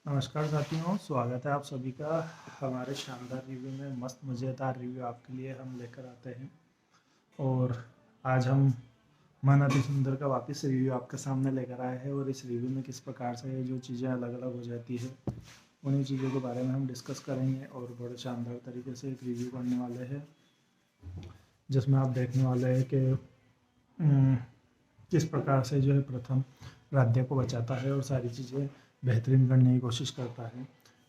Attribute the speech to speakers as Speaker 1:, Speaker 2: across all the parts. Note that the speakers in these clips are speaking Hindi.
Speaker 1: नमस्कार साथियों, स्वागत है आप सभी का हमारे शानदार रिव्यू में। मस्त मज़ेदार रिव्यू आपके लिए हम लेकर आते हैं। और आज हम मन अति सुंदर का वापस रिव्यू आपके सामने लेकर आए हैं। और इस रिव्यू में किस प्रकार से जो चीज़ें अलग अलग हो जाती है उन्हीं चीज़ों के बारे में हम डिस्कस करेंगे और बड़े शानदार तरीके से एक रिव्यू करने वाले हैं, जिसमें आप देखने वाले हैं कि किस प्रकार से जो है प्रथम राध्या को बचाता है और सारी चीज़ें बेहतरीन करने की कोशिश करता है।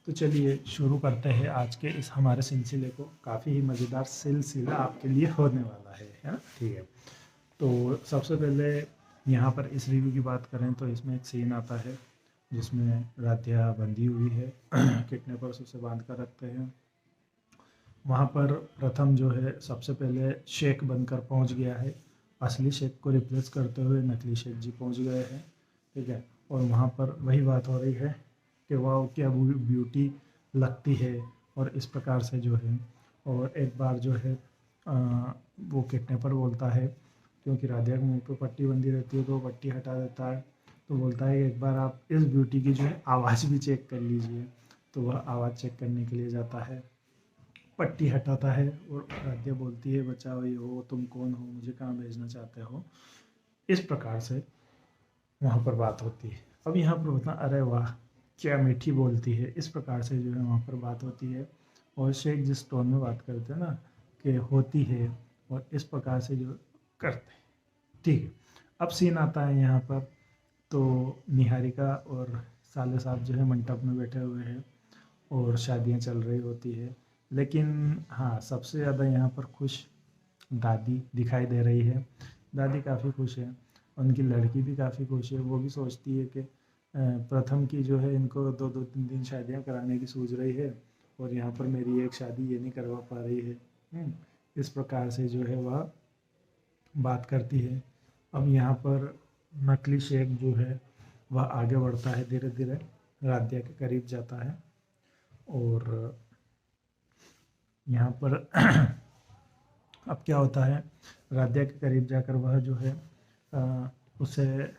Speaker 1: तो चलिए शुरू करते हैं आज के इस हमारे सिलसिले को। काफ़ी ही मज़ेदार सिलसिला आपके लिए होने वाला है ना। ठीक है, तो सबसे पहले यहाँ पर इस रिव्यू की बात करें तो इसमें एक सीन आता है जिसमें राध्या बंधी हुई है किडनैपर्स उसे बांध कर रखते हैं। वहाँ पर प्रथम जो है सबसे पहले शेख बनकर पहुँच गया है। असली शेख को रिप्लेस करते हुए नकली शेख जी पहुँच गए हैं। ठीक है, और वहाँ पर वही बात हो रही है कि वह क्या ब्यूटी लगती है और इस प्रकार से जो है। और एक बार जो है वो किडनैपर बोलता है, क्योंकि राधिका के मुंह पे पट्टी बंधी रहती है तो वो पट्टी हटा देता है। तो बोलता है कि एक बार आप इस ब्यूटी की जो है आवाज़ भी चेक कर लीजिए। तो वह आवाज़ चेक करने के लिए जाता है, पट्टी हटाता है और राध्या बोलती है, बचाओ ये हो, तुम कौन हो, मुझे कहाँ भेजना चाहते हो। इस प्रकार से वहाँ पर बात होती है। अब यहाँ पर होता, अरे वाह क्या मीठी बोलती है, इस प्रकार से जो है वहाँ पर बात होती है। और शेख जिस टोन में बात करते हैं ना कि होती है, और इस प्रकार से जो करते हैं। ठीक है, अब सीन आता है यहाँ पर। तो निहारिका और साले साहब जो है मंडप में बैठे हुए हैं और शादियाँ चल रही होती है। लेकिन हाँ, सबसे ज़्यादा यहाँ पर खुश दादी दिखाई दे रही है। दादी काफ़ी खुश है, उनकी लड़की भी काफ़ी खुश है। वो भी सोचती है कि प्रथम की जो है इनको दो दो तीन तीन शादियाँ कराने की सूझ रही है और यहाँ पर मेरी एक शादी ये नहीं करवा पा रही है। इस प्रकार से जो है वह बात करती है। अब यहाँ पर नकली शेख जो है वह आगे बढ़ता है, धीरे धीरे राध्या के करीब जाता है। और यहाँ पर अब क्या होता है, राध्या के करीब जाकर वह जो है उसे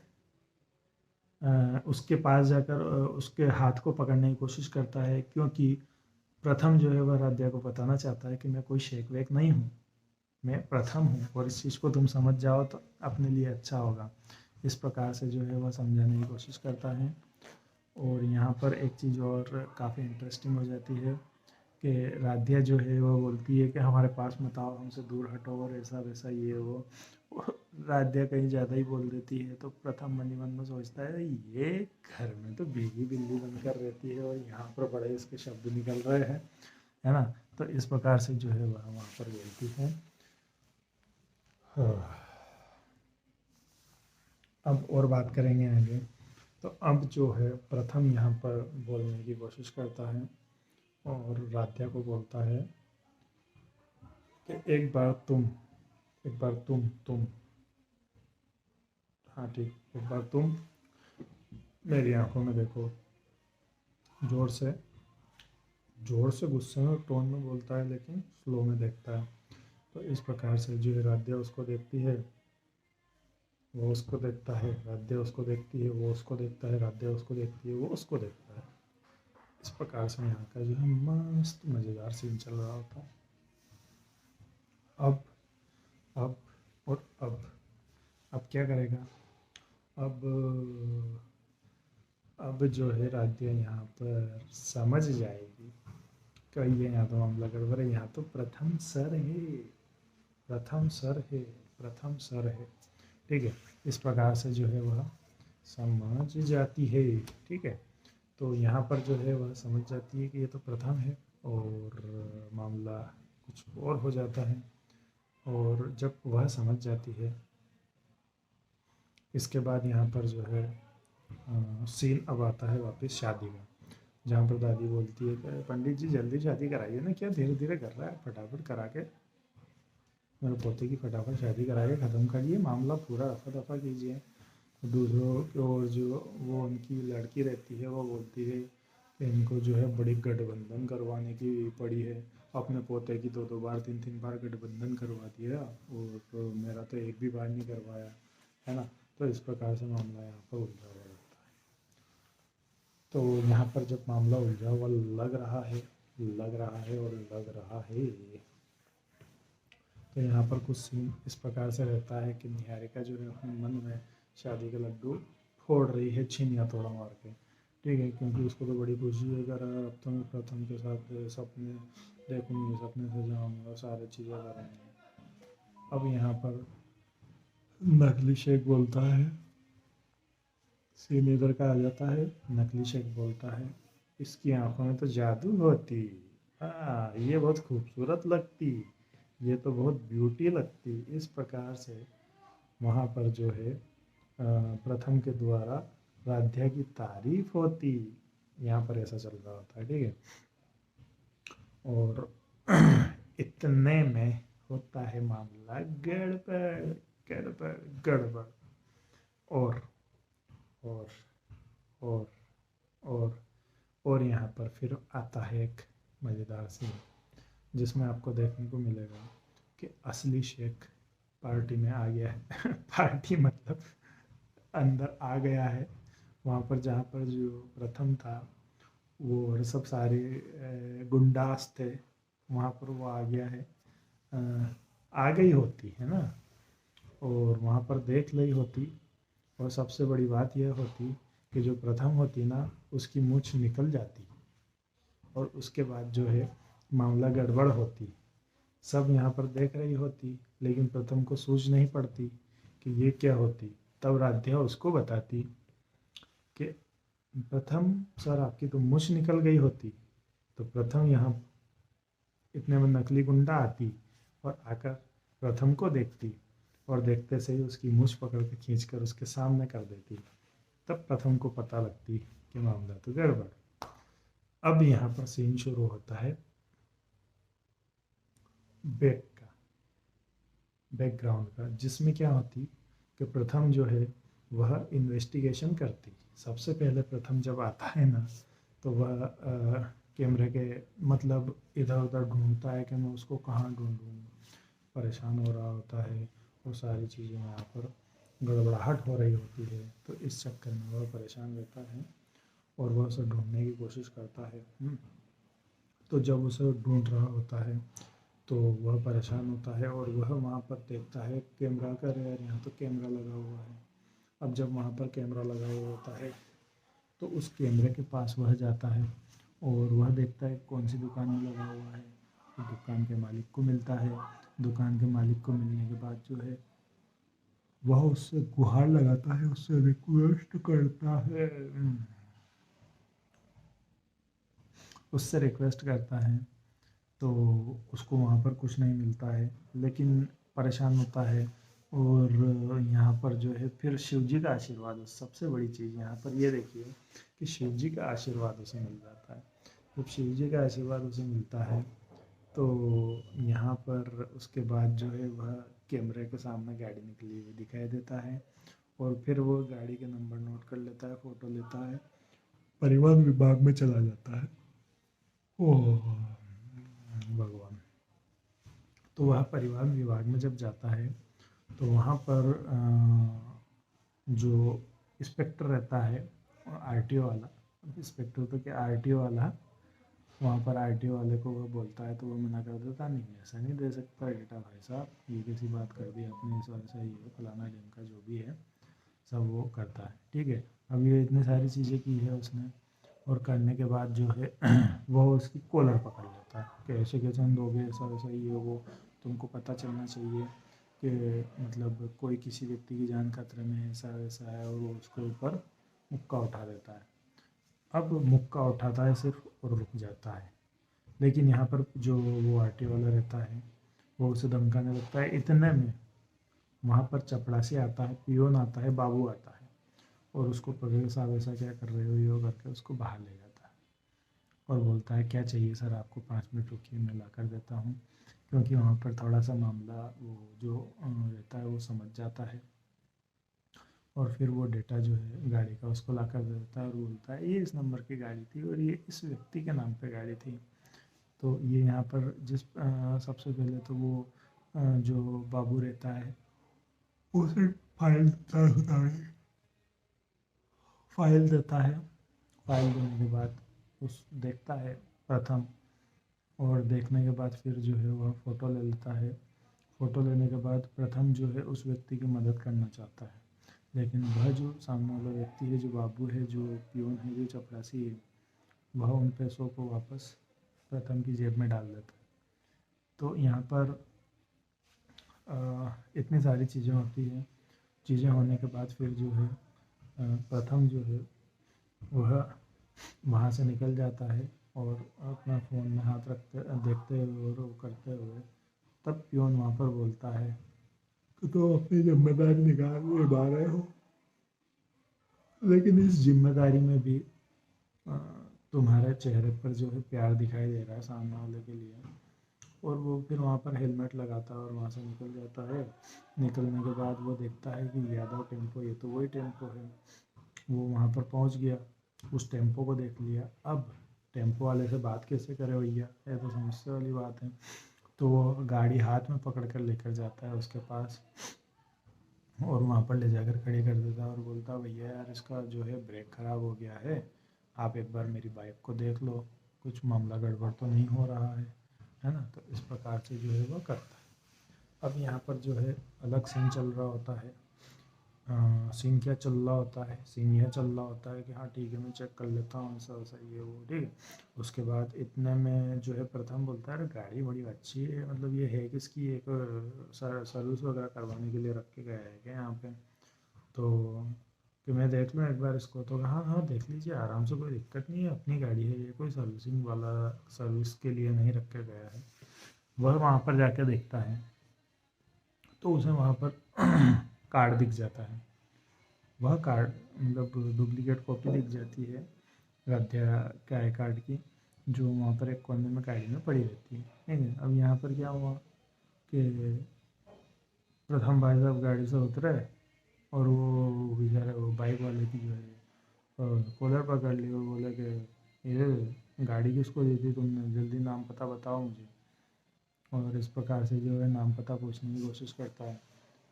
Speaker 1: उसके पास जाकर उसके हाथ को पकड़ने की कोशिश करता है, क्योंकि प्रथम जो है वह राध्या को बताना चाहता है कि मैं कोई शेख वेक नहीं हूँ, मैं प्रथम हूँ और इस चीज़ को तुम समझ जाओ तो अपने लिए अच्छा होगा। इस प्रकार से जो है वह समझाने की कोशिश करता है। और यहाँ पर एक चीज़ और काफ़ी इंटरेस्टिंग हो जाती है कि राधिया जो है वो बोलती है कि हमारे पास मत आओ, हमसे दूर हटो और ऐसा वैसा ये वो। राधिया कहीं ज़्यादा ही बोल देती है। तो प्रथम मन ही मन में सोचता है, ये घर में तो भीगी बिल्ली बनकर रहती है और यहाँ पर बड़े इसके शब्द निकल रहे हैं, है ना। तो इस प्रकार से जो है वह वहाँ पर बोलती है। हाँ। अब और बात करेंगे आगे। तो अब जो है प्रथम यहाँ पर बोलने की कोशिश करता है और राध्या को बोलता है कि एक बार तुम हाँ ठीक, एक बार तुम मेरी आंखों में देखो। जोर से जोर से गुस्से में टोन में बोलता है, लेकिन स्लो में देखता है। तो इस प्रकार से जो है राध्या उसको देखती है, वो उसको देखता है, राध्या उसको देखती है, वो उसको देखता है, राध्या उसको देखती है, वो उसको देखता है। इस प्रकार से यहाँ का जो है मस्त मज़ेदार सीन चल रहा होता है। अब अब और अब क्या करेगा। अब अब जो है राध्या यहाँ पर समझ जाएगी कि ये यहाँ तो मामला गड़बड़ है, यहाँ तो प्रथम सर है, प्रथम सर है, प्रथम सर है। ठीक है, इस प्रकार से जो है वह समझ जाती है। ठीक है, तो यहाँ पर जो है वह समझ जाती है कि ये तो प्रथम है और मामला कुछ और हो जाता है। और जब वह समझ जाती है, इसके बाद यहाँ पर जो है सीन अब आता है वापस शादी का, जहाँ पर दादी बोलती है कि पंडित जी जल्दी शादी कराइए ना, क्या धीरे धीरे कर रहा है, फटाफट करा के मेरे पोते की फटाफट शादी करा के ख़त्म करिए, मामला पूरा रफा दफा कीजिए। दूसरों की ओर जो वो उनकी लड़की रहती है वो बोलती है कि इनको जो है बड़ी गठबंधन करवाने की पड़ी है, अपने पोते की दो दो बार तीन तीन बार गठबंधन करवा दिया और तो मेरा तो एक भी बार नहीं करवाया, है ना। तो इस प्रकार से मामला यहाँ पर उलझा हुआ रहता है। तो यहाँ पर जब मामला उलझा हुआ लग रहा है, लग रहा है और लग रहा है, तो यहाँ पर कुछ सीन इस प्रकार से रहता है कि निहारिका जो है अपने मन में शादी का लड्डू फोड़ रही है छीन या तोड़ा मार के, ठीक है, क्योंकि उसको तो बड़ी खुशी है कर अब तो मैं प्रथम के साथ सपने देखूंगी, सपने सजाऊंगी और सारी चीज़ें करूँगी। अब यहाँ पर नकली शेख बोलता है, सीन इधर का आ जाता है, नकली शेख बोलता है इसकी आंखों में तो जादू होती, हाँ ये बहुत खूबसूरत लगती, ये तो बहुत ब्यूटी लगती। इस प्रकार से वहाँ पर जो है प्रथम के द्वारा राध्या की तारीफ होती, यहाँ पर ऐसा चल रहा होता है, ठीक है। और इतने में होता है मामला गड़बड़, गड़बड़ गड़बड़, और और और और और यहाँ पर फिर आता है एक मज़ेदार सीन जिसमें आपको देखने को मिलेगा कि असली शेख पार्टी में आ गया है पार्टी मतलब अंदर आ गया है, वहाँ पर जहाँ पर जो प्रथम था वो और सब सारे गुंडास थे, वहाँ पर वो आ गया है, आ गई होती है ना, और वहाँ पर देख ली होती, और सबसे बड़ी बात यह होती कि जो प्रथम होती ना उसकी मूंछ निकल जाती, और उसके बाद जो है मामला गड़बड़ होती, सब यहाँ पर देख रही होती लेकिन प्रथम को सूझ नहीं पड़ती कि ये क्या होती। तब राध्या उसको बताती कि प्रथम सर आपकी तो मूंछ निकल गई होती। तो प्रथम यहाँ इतने में नकली गुंडा आती और आकर प्रथम को देखती, और देखते से ही उसकी मूंछ पकड़ के खींच कर उसके सामने कर देती। तब प्रथम को पता लगती कि मामला तो गड़बड़। अब यहाँ पर सीन शुरू होता है बैक का, बैकग्राउंड का, जिसमें क्या होती कि प्रथम जो है वह इन्वेस्टिगेशन करती। सबसे पहले प्रथम जब आता है ना तो वह कैमरे के मतलब इधर उधर ढूंढता है कि मैं उसको कहाँ ढूंढूँ, परेशान हो रहा होता है, वो सारी चीज़ें यहाँ पर गड़बड़ाहट हो रही होती है, तो इस चक्कर में वह परेशान रहता है और वह उसे ढूंढने की कोशिश करता है। तो जब उसे ढूंढ रहा होता है तो वह परेशान होता है और वह वहाँ पर देखता है कैमरा का, यार यहाँ तो कैमरा लगा हुआ है। अब जब वहाँ पर कैमरा लगा हुआ होता है तो उस कैमरे के पास वह जाता है और वह देखता है कौन सी दुकान में लगा हुआ है, तो दुकान के मालिक को मिलता है। दुकान के मालिक को मिलने के बाद जो है वह उससे गुहार लगाता है, उससे रिक्वेस्ट करता है, उससे रिक्वेस्ट करता है। तो उसको वहाँ पर कुछ नहीं मिलता है लेकिन परेशान होता है, और यहाँ पर जो है फिर शिव जी का आशीर्वाद, सबसे बड़ी चीज़ यहाँ पर ये देखिए कि शिव जी का आशीर्वाद उसे मिल जाता है। जब शिव जी का आशीर्वाद उसे मिलता है तो यहाँ पर उसके बाद जो है वह कैमरे के सामने गाड़ी निकली हुई दिखाई देता है, और फिर वो गाड़ी के नंबर नोट कर लेता है, फ़ोटो लेता है, परिवहन विभाग में चला जाता है। ओह भगवान। तो वह परिवहन विभाग में जब जाता है तो वहाँ पर जो इंस्पेक्टर रहता है आरटीओ वाला, इंस्पेक्टर तो क्या आरटीओ वाला, वहाँ पर आरटीओ वाले को वह बोलता है तो वो मना कर देता, नहीं ऐसा नहीं दे सकता डेटा भाई साहब, ये कैसी बात कर दी आपने, इस वजह से ये फलाना ढिमका जो भी है सब वो करता है, ठीक है। अब ये इतनी सारी चीज़ें की है उसने, और करने के बाद जो है वह उसकी कॉलर पकड़ लेता है कि ऐसे कैसे हम दोगे, ऐसा वैसा ये वो, तुमको पता चलना चाहिए कि मतलब कोई किसी व्यक्ति की जान खतरे में है, ऐसा वैसा है, और वो उसके ऊपर मुक्का उठा देता है। अब मुक्का उठाता है सिर्फ और रुक जाता है, लेकिन यहाँ पर जो वो आरटी वाला रहता है वो उसे धमकाने लगता है। इतने में वहाँ पर चपड़ासी आता है, पियोन आता है, बाबू आता है, और उसको पकड़ के साहब ऐसा क्या कर रहे हो ये करके उसको बाहर ले जाता है और बोलता है क्या चाहिए सर आपको, 5 मिनट रुकिए मैं ला कर देता हूँ, क्योंकि वहाँ पर थोड़ा सा मामला वो जो रहता है वो समझ जाता है, और फिर वो डेटा जो है गाड़ी का उसको ला कर देता है और बोलता है ये इस नंबर की गाड़ी थी और ये इस व्यक्ति के नाम पे गाड़ी थी। तो ये यहाँ पर जिस सबसे पहले तो वो जो बाबू रहता है उसे फाइल देता है, फाइल देने के बाद उस देखता है प्रथम, और देखने के बाद फिर जो है वह फ़ोटो ले लेता है। फ़ोटो लेने के बाद प्रथम जो है उस व्यक्ति की मदद करना चाहता है, लेकिन वह जो सामने वाला व्यक्ति है, जो बाबू है, जो पियून है, जो चपरासी है, वह उन पैसों को वापस प्रथम की जेब में डाल देता है। तो यहाँ पर इतनी सारी चीज़ें होती हैं। चीज़ें होने के बाद फिर जो है प्रथम जो है वह वहाँ से निकल जाता है, और अपना फ़ोन में हाथ रखते देखते हुए और वो करते हुए, तब पियून वहाँ पर बोलता है कि तुम अपनी जिम्मेदारी निभा रहे हो, लेकिन इस जिम्मेदारी में भी तुम्हारे चेहरे पर जो है प्यार दिखाई दे रहा है सामने वाले के लिए। और वो फिर वहाँ पर हेलमेट लगाता है और वहाँ से निकल जाता है। निकलने के बाद वो देखता है कि यादव टेम्पो, ये तो वही टेम्पो है। वो वहाँ पर पहुँच गया, उस टेम्पो को देख लिया। अब टेम्पो वाले से बात कैसे करे भैया, ये तो समस्या वाली बात है। तो वो गाड़ी हाथ में पकड़ कर लेकर जाता है उसके पास, और वहाँ पर ले जाकर खड़ी कर देता है और बोलता, भैया यार इसका जो है ब्रेक ख़राब हो गया है, आप एक बार मेरी बाइक को देख लो, कुछ मामला गड़बड़ तो नहीं हो रहा है ना। तो इस प्रकार से जो है वो करता है। अब यहाँ पर जो है अलग सीन चल रहा होता है। सीन क्या चल रहा होता है, सीन यह चल रहा होता है कि हाँ ठीक है, मैं चेक कर लेता हूँ, ऐसा वैसा ये वो, ठीक है। उसके बाद इतने में जो है प्रथम बोलता है, अरे गाड़ी बड़ी अच्छी है, मतलब ये है किसकी, एक सर्विस वगैरह करवाने के लिए रख के गया है क्या यहाँ पे, तो कि मैं देख लूँ एक बार इसको। तो हाँ हाँ देख लीजिए आराम से, कोई दिक्कत नहीं है, अपनी गाड़ी है ये, कोई सर्विसिंग वाला सर्विस के लिए नहीं रख के गया है। वह वहाँ पर जाके देखता है तो उसे वहाँ पर कार्ड दिख जाता है। वह कार्ड मतलब डुप्लीकेट कॉपी दिख जाती है राध्या के आई कार्ड की, जो वहाँ पर एक कोने में गाड़ी में पड़ी रहती है, ठीक है। अब यहाँ पर क्या हुआ कि प्रथम भाई साहब गाड़ी से उतरे, और वो बेचारे वो बाइक वाले की जो है कॉलर पकड़ ली और बोले कि ये गाड़ी किसको दी थी तुमने, जल्दी नाम पता बताओ मुझे। और इस प्रकार से जो है नाम पता पूछने की कोशिश करता है।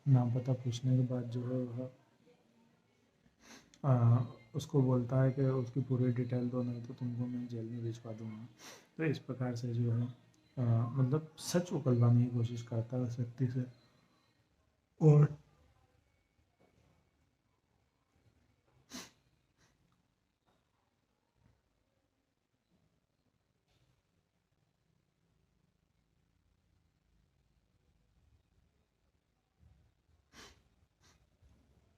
Speaker 1: नाम पता पूछने के बाद जो है वह उसको बोलता है कि उसकी पूरी डिटेल दो, नहीं तो तुमको मैं जेल में भिजवा दूंगा। तो इस प्रकार से जो है मतलब सच उगलवाने की कोशिश करता है उस व्यक्ति से। और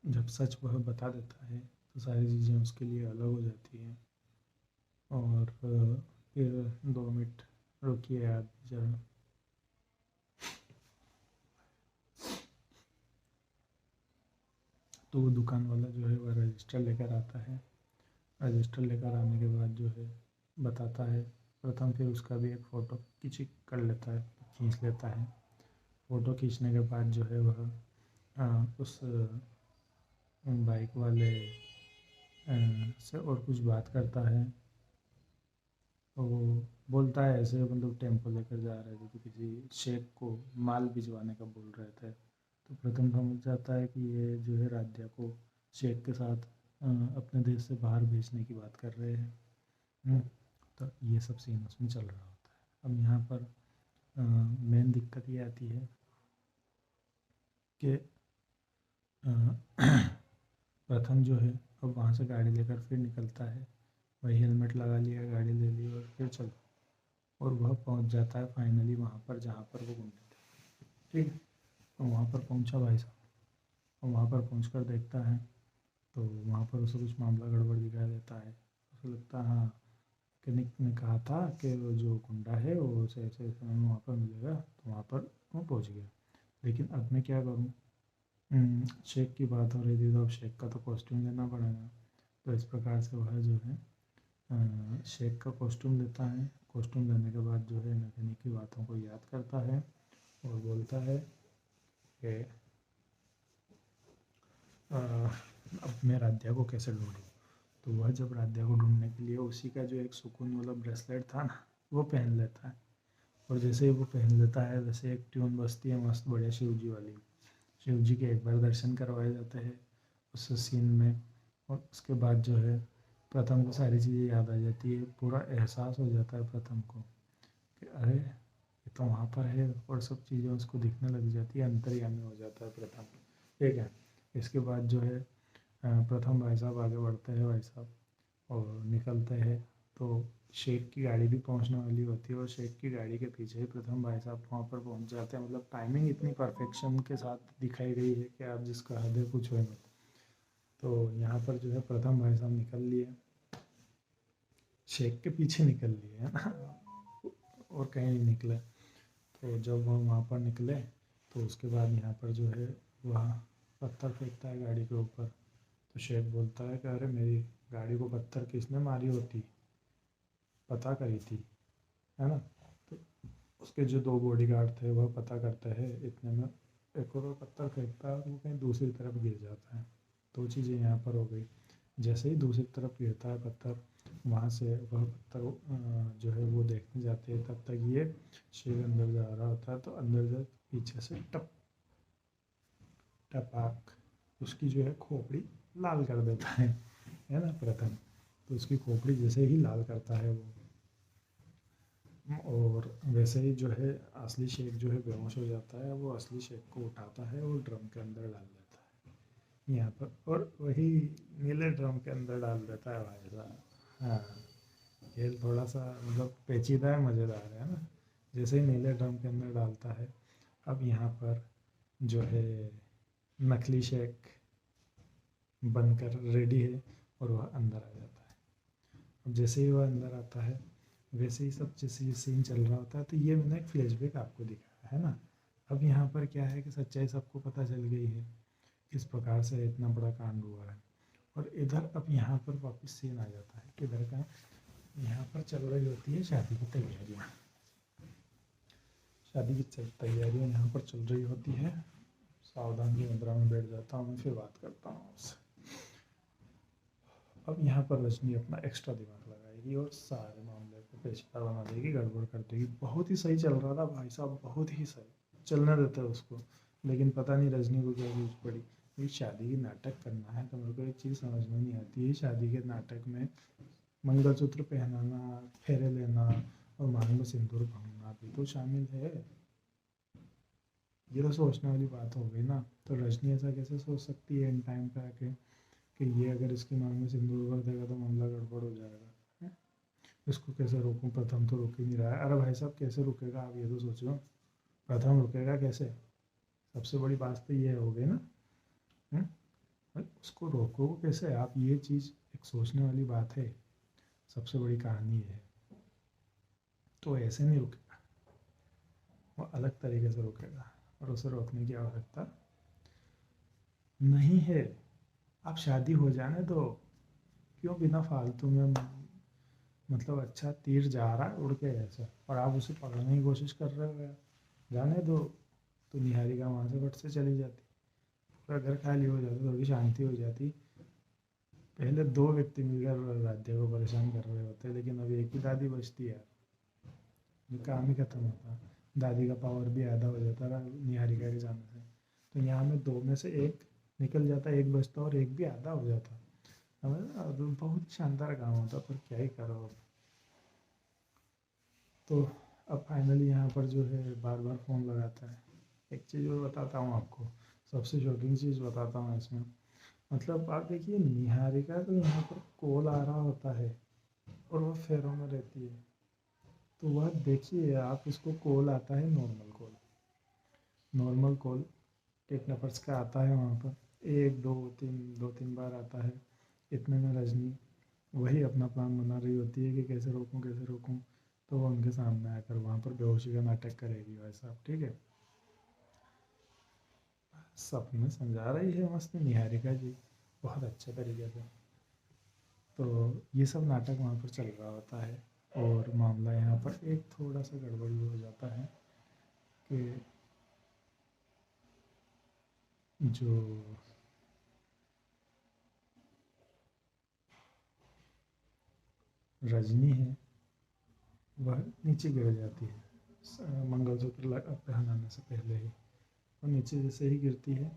Speaker 1: जब सच वह बता देता है तो सारी चीज़ें उसके लिए अलग हो जाती हैं। और फिर 2 मिनट रुकिए आप जरा। तो वो दुकान वाला जो है वह रजिस्टर लेकर आता है। रजिस्टर लेकर आने के बाद जो है बताता है प्रथम, फिर उसका भी एक फ़ोटो खींच कर लेता है, खींच लेता है। फ़ोटो खींचने के बाद जो है वह उस बाइक वाले से और कुछ बात करता है। तो वो बोलता है ऐसे, मतलब टेम्पो लेकर जा रहे थे तो किसी शेख को माल भिजवाने का बोल रहे थे। तो प्रथम समझ जाता है कि ये जो है राध्या को शेख के साथ अपने देश से बाहर भेजने की बात कर रहे हैं। हम्म, तो ये सब सीन उसमें चल रहा होता है। अब यहाँ पर मेन दिक्कत ये आती है कि प्रथम जो है अब वहाँ से गाड़ी लेकर फिर निकलता है। वही हेलमेट लगा लिया, गाड़ी ले ली और फिर चलो, और वह पहुँच जाता है फाइनली वहाँ पर जहाँ पर वो गुंडे थे, ठीक है। तो वहाँ पर पहुँचा भाई साहब, और वहाँ पर पहुँच कर देखता है तो वहाँ पर उसे कुछ मामला गड़बड़ दिखाई देता है। उसे लगता है हाँ, मैकेनिक ने कहा था कि वो जो गुंडा है वो उसे ऐसे समय में वहाँ पर मिलेगा, तो वहाँ पर वो पहुँच गया। लेकिन अब मैं क्या करूँ, शेख की बात हो रही थी तो अब शेख का तो कॉस्ट्यूम लेना पड़ेगा। तो इस प्रकार से वह जो है शेख का कॉस्ट्यूम लेता है। कॉस्ट्यूम लेने के बाद जो है मैकेनिक की बातों को याद करता है और बोलता है कि अब मैं राध्या को कैसे ढूंढूँ। तो वह जब राध्या को ढूंढने के लिए उसी का जो एक सुकून वाला ब्रेसलेट था ना, वो पहन लेता है। और जैसे ही वो पहन लेता है वैसे एक ट्यून बजती है मस्त बढ़िया शिव जी वाली। शिव जी के एक बार दर्शन करवाए जाते हैं उस सीन में। और उसके बाद जो है प्रथम को सारी चीज़ें याद आ जाती है, पूरा एहसास हो जाता है प्रथम को कि अरे ये तो वहाँ पर है, और सब चीज़ें उसको दिखने लग जाती है, अंतर्यामी हो जाता है प्रथम। ठीक है। इसके बाद जो है प्रथम भाई साहब आगे बढ़ते हैं भाई साहब, और निकलते हैं तो शेख की गाड़ी भी पहुंचने वाली होती है, और शेख की गाड़ी के पीछे ही प्रथम भाई साहब वहाँ पर पहुंच जाते हैं। मतलब टाइमिंग इतनी परफेक्शन के साथ दिखाई गई है कि आप जिसका हद है कुछ हो मत। तो यहाँ पर जो है प्रथम भाई साहब निकल लिए, शेख के पीछे निकल लिए है ना, और कहीं नहीं निकले। तो जब वो वहाँ पर निकले तो उसके बाद यहाँ पर जो है वह पत्थर फेंकता है गाड़ी के ऊपर। तो शेख बोलता है कि अरे मेरी गाड़ी को पत्थर किसने मारी होती, पता करी थी, है ना। तो उसके जो दो बॉडीगार्ड थे वह पता करते हैं, इतने में एक और पत्थर फेंकता है और वो कहीं दूसरी तरफ गिर जाता है। दो चीज़ें यहाँ पर हो गई। जैसे ही दूसरी तरफ गिरता है पत्थर, वहाँ से वह पत्थर जो है वो देखने जाते हैं, तब तक ये शेर अंदर जा रहा होता है। तो अंदर जा पीछे से टप टपाक उसकी जो है खोपड़ी लाल कर देता है ना प्रथम। तो उसकी खोपड़ी जैसे ही लाल करता है वो, और वैसे ही जो है असली शेख जो है बेहोश हो जाता है। वो असली शेख को उठाता है और ड्रम के अंदर डाल देता है यहाँ पर, और वही नीले ड्रम के अंदर डाल देता है भाई साहब। हाँ, खेल थोड़ा सा मतलब पेचीदा है, मज़ेदार है ना। जैसे ही नीले ड्रम के अंदर डालता है, अब यहाँ पर जो है नकली शेख बनकर रेडी है, और वह अंदर आ जाता है। अब जैसे ही वह अंदर आता है, वैसे ही सब जैसे ये सीन चल रहा होता है। तो ये मैंने एक फ्लैशबैक आपको दिखाया है ना। अब यहाँ पर क्या है कि सच्चाई सबको पता चल गई है, किस प्रकार से इतना बड़ा कांड हुआ है। और इधर अब यहाँ पर वापस सीन आ जाता है, किधर का, यहाँ पर चल रही होती है शादी की तैयारियाँ। शादी की तैयारियाँ यहाँ पर चल रही होती है। सावधान की मुद्रा में बैठ जाता हूँ मैं, फिर बात करता हूँ उससे। अब यहाँ पर रजनी अपना एक्स्ट्रा दिमाग लगाएगी और सारे मामले को पेचीदा बना देगी, गड़बड़ कर देगी। बहुत ही सही चल रहा था भाई साहब, बहुत ही सही, चलने देते हैं उसको। लेकिन पता नहीं रजनी को क्या चीज़ पड़ी, ये शादी की नाटक करना है तो मेरे को एक चीज़ समझ में नहीं आती है, शादी के नाटक में मंगलसूत्र पहनाना, फेरे लेना और मांग में सिंदूर भरना भी तो शामिल है। ये तो सोचने वाली बात हो गई ना। तो रजनी ऐसा कैसे सोच सकती है इन टाइम पे आके कि ये अगर इसकी मांग में सिंदूर भर देगा तो मामला गड़बड़ हो जाएगा, है? इसको कैसे रोकूं, प्रथम तो रुक ही नहीं रहा है। अरे भाई साहब कैसे रुकेगा, आप ये तो सोचो, प्रथम रुकेगा कैसे। सबसे बड़ी बात तो ये हो गई ना। है? भाई उसको रोको कैसे आप, ये चीज़ एक सोचने वाली बात है। सबसे बड़ी कहानी है, तो ऐसे नहीं रुकेगा, वो अलग तरीके से रुकेगा, और उसे रोकने की आवश्यकता नहीं है। आप शादी हो जाने दो, क्यों बिना फालतू में, मतलब अच्छा तीर जा रहा है उड़ के ऐसा, और आप उसे पकड़ने की कोशिश कर रहे हो यार, जाने दो। तो निहारिका वहाँ से फट से चली जाती, पूरा घर खाली हो जाता, थोड़ी शांति हो जाती। पहले दो व्यक्ति मिलकर राध्या को परेशान कर रहे होते, लेकिन अब एक ही दादी बचती है, जो काम ही खत्म होता। दादी का पावर भी आधा हो जाता था निहारिका के जाने से। तो यहाँ में दो में से एक निकल जाता, एक बचता, और एक भी आधा हो जाता। अब बहुत शानदार काम होता, पर क्या ही करो अब। तो अब फाइनली यहाँ पर जो है बार बार फ़ोन लगाता है। एक चीज़ और बताता हूँ आपको, सबसे शॉकिंग चीज़ बताता हूँ इसमें। मतलब आप देखिए, निहारिका को यहाँ पर कॉल आ रहा होता है, और वह फेरों में रहती है। तो वह देखिए आप, इसको कॉल आता है, नॉर्मल कॉल, नॉर्मल कॉल टेक्नफर्स का आता है वहाँ पर, एक दो तीन बार आता है। इतने में रजनी वही अपना प्लान बना रही होती है कि कैसे रोकूं कैसे रोकूं। तो वो उनके सामने आकर वहाँ पर बेहोशी का नाटक करेगी भाई साहब, ठीक है। सपने समझा रही है मस्त निहारिका जी, बहुत अच्छे तरीके से। तो ये सब नाटक वहाँ पर चल रहा होता है, और मामला यहाँ पर एक थोड़ा सा गड़बड़ी हो जाता है कि जो रजनी है वह नीचे गिर जाती है, मंगलसूत्र पहनाने से पहले ही। और नीचे जैसे ही गिरती है,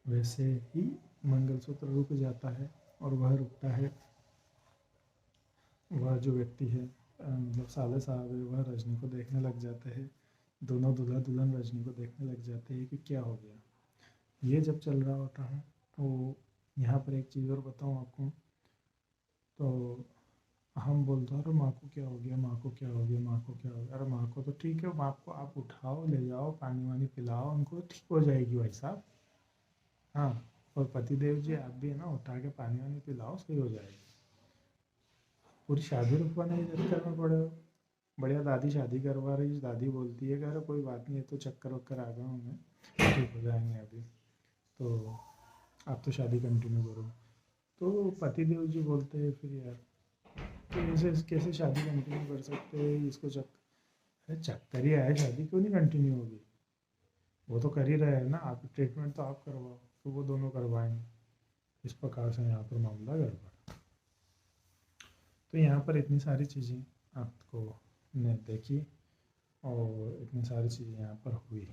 Speaker 1: वैसे ही मंगलसूत्र रुक जाता है, और वह रुकता है वह जो व्यक्ति है मतलब साले साहब है, वह रजनी को देखने लग जाते हैं। दोनों दूल्हा दुल्हन रजनी को देखने लग जाते हैं कि क्या हो गया। ये जब चल रहा होता है तो यहाँ पर एक चीज़ और बताऊँ आपको। तो हम बोलते हैं, अरे माँ को क्या हो गया, माँ को क्या हो गया, माँ को क्या हो गया। अरे माँ को तो ठीक है, माँ को आप उठाओ, ले जाओ, पानी वानी पिलाओ, उनको ठीक हो जाएगी भाई साहब। हाँ, और पतिदेव जी आप भी है ना, उठा के पानी वानी पिलाओ, सही हो जाएगी। पूरी शादी रुकवाने के चक्कर में पड़े हो। बढ़िया दादी शादी करवा रही, दादी बोलती है कि अरे कोई बात नहीं है, तो चक्कर वक्कर आ गए हमें, ठीक हो जाएंगे अभी, तो आप तो शादी कंटिन्यू करो। तो पतिदेव जी बोलते हैं फिर यार, तो ऐसे कैसे शादी कंटिन्यू कर सकते हैं, इसको अरे चक्कर ही आया, शादी क्यों नहीं कंटिन्यू होगी, वो तो कर ही रहे हैं ना, आप ट्रीटमेंट तो आप करवाओ, तो वो दोनों करवाएंगे। इस प्रकार से यहाँ पर मामला गड़बड़। तो यहाँ पर इतनी सारी चीज़ें आपको ने देखी और इतनी सारी चीज़ें यहाँ पर हुई।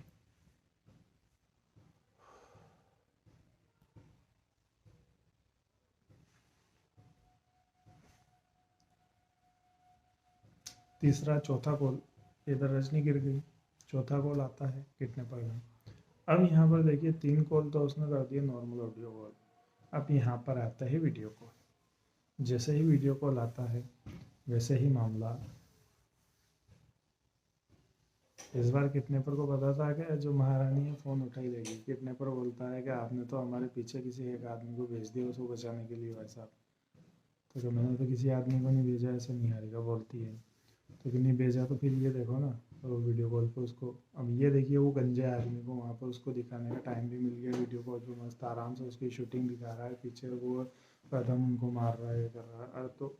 Speaker 1: तीसरा चौथा कॉल, इधर रजनी गिर गई, चौथा कॉल आता है किडनैपर का। अब यहाँ पर देखिए 3 कॉल तो उसने कर दिया नॉर्मल ऑडियो कॉल। अब यहाँ पर आता है वीडियो कॉल। जैसे ही वीडियो कॉल आता है वैसे ही मामला, इस बार किडनैपर को पता था कि जो महारानी है फ़ोन उठा ही लेगी। किडनैपर बोलता है कि आपने तो हमारे पीछे किसी एक आदमी को भेज दिया उसको बचाने के लिए भाई साहब। तो क्या मैंने तो किसी आदमी को नहीं भेजा, ऐसे निहारिका बोलती है। तो कि नहीं भेजा तो फिर ये देखो ना, तो वीडियो कॉल पे उसको, अब ये देखिए वो गंजे आदमी को वहाँ पर उसको दिखाने का टाइम भी मिल गया। वीडियो कॉल पे मस्त आराम से उसकी शूटिंग दिखा रहा है, पीछे वो प्रथम उनको मार रहा है, ये कर रहा है। अरे तो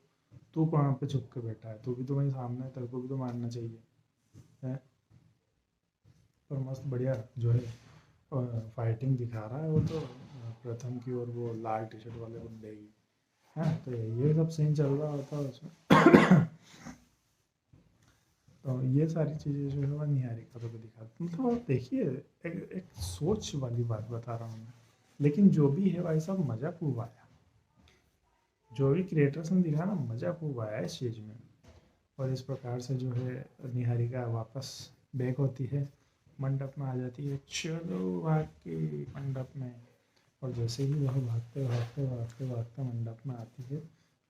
Speaker 1: तू कहाँ पे छुप के बैठा है, तू भी तो वहीं सामने है, तेरे को भी तो मारना चाहिए है। पर मस्त बढ़िया जो है फाइटिंग दिखा रहा है वो तो प्रथम की, और वो लाल टी शर्ट वाले बंदे की है। तो ये सब सीन चल रहा होता है उसमें। तो ये सारी चीज़ें जो है वो निहारिका को दिखाती, मतलब आप देखिए एक सोच वाली बात बता रहा हूँ मैं। लेकिन जो भी है भाई साहब, मज़ा खूब आया, जो भी क्रिएटर्स ने दिखा ना, मज़ा खूब आया इस चीज़ में। और इस प्रकार से जो है निहारिका वापस बैक होती है, मंडप में आ जाती है, चलो भाग के मंडप में। और जैसे ही वह भागते भागते भागते भागते मंडप में आती है,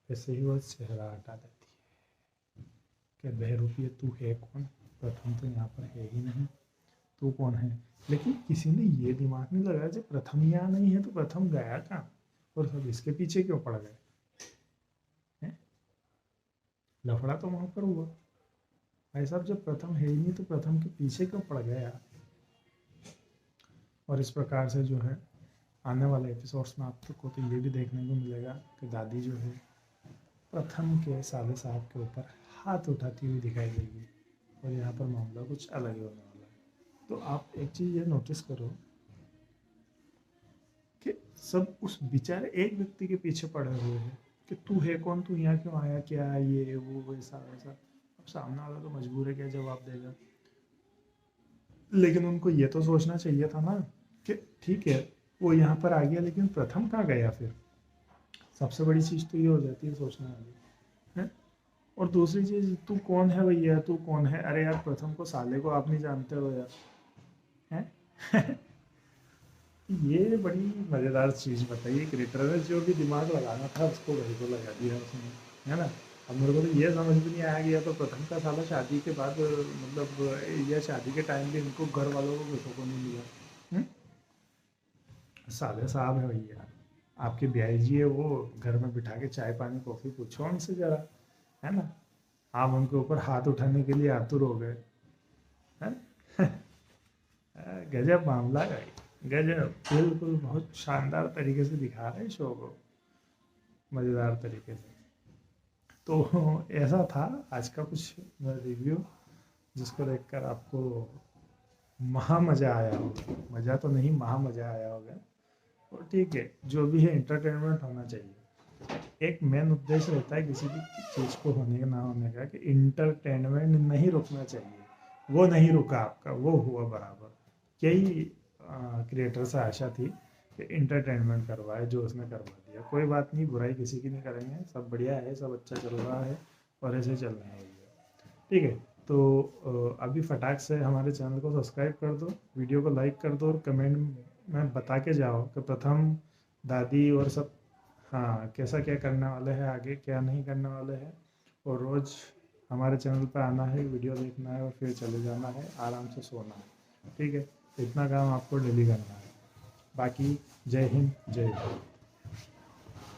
Speaker 1: वैसे ही वह चेहरा हटा देती है कि बहरूपी तू है कौन, प्रथम तो यहाँ पर है ही नहीं, तू कौन है। लेकिन किसी ने ये दिमाग नहीं लगाया जब प्रथम यहाँ नहीं है तो प्रथम गया कहाँ, और सब इसके पीछे क्यों पड़ गए हैं? लफड़ा तो वहाँ पर हुआ भाई साहब, जब प्रथम है ही नहीं तो प्रथम के पीछे क्यों पड़ गया यार। और इस प्रकार से जो है आने वाले एपिसोड्स में आपको तो ये भी देखने को मिलेगा कि दादी जो है प्रथम के साले साहब के ऊपर हाथ उठाती हुई दिखाई देगी, और यहाँ पर मामला कुछ अलग ही होने वाला है। तो आप एक चीज़ ये नोटिस करो कि सब उस बेचारे एक व्यक्ति के पीछे पड़े हुए हैं कि तू है कौन, तू यहाँ क्यों आया, क्या ये वो वैसा वैसा। अब सामने वाला तो मजबूर है, क्या जवाब देगा। लेकिन उनको ये तो सोचना चाहिए था ना कि ठीक है वो यहाँ पर आ गया, लेकिन प्रथम कहाँ गया फिर। सबसे बड़ी चीज़ तो ये हो जाती है सोचने वाली है। और दूसरी चीज़, तू कौन है भैया, तू कौन है। अरे यार प्रथम को साले को आप नहीं जानते हो यार, हैं। ये बड़ी मज़ेदार चीज़ बताइए, क्रिएटर ने जो भी दिमाग लगाना था उसको वही को लगा दिया उसने, है ना। अब मेरे को तो ये समझ में नहीं आया गया तो प्रथम का साला शादी के बाद मतलब या शादी के टाइम भी इनको घर वालों को किसी को नहीं लिया। हम्म? साले साहब है भैया, आपके ब्याई जी है, वो घर में बिठा के चाय पानी कॉफ़ी पूछो उनसे ज़रा, है ना। आप उनके ऊपर हाथ उठाने के लिए आतुर हो गए हैं। गजब मामला है, गजब, बिल्कुल बहुत शानदार तरीके से दिखा रहे हैं शो को, मज़ेदार तरीके से। तो ऐसा था आज का कुछ रिव्यू, जिसको देखकर आपको महा मज़ा आया होगा। मज़ा तो नहीं, महा मज़ा आया होगा। और ठीक है, जो भी है एंटरटेनमेंट होना चाहिए। एक मेन उद्देश्य रहता है किसी भी चीज़ को होने का ना होने का, कि इंटरटेनमेंट नहीं रुकना चाहिए। वो नहीं रुका आपका, वो हुआ बराबर। यही क्रिएटर से आशा थी कि इंटरटेनमेंट करवाए, जो उसने करवा दिया। कोई बात नहीं, बुराई किसी की नहीं करेंगे, सब बढ़िया है, सब अच्छा चल रहा है। और ऐसे चलना है वीडियो। ठीक है, तो अभी फटाक से हमारे चैनल को सब्सक्राइब कर दो, वीडियो को लाइक कर दो और कमेंट में बता के जाओ कि प्रथम, दादी और सब हाँ कैसा क्या करने वाले हैं, आगे क्या नहीं करने वाले हैं। और रोज़ हमारे चैनल पर आना है, वीडियो देखना है और फिर चले जाना है, आराम से सोना है। ठीक है, इतना काम आपको डेली करना है। बाकी जय हिंद, जय भारत।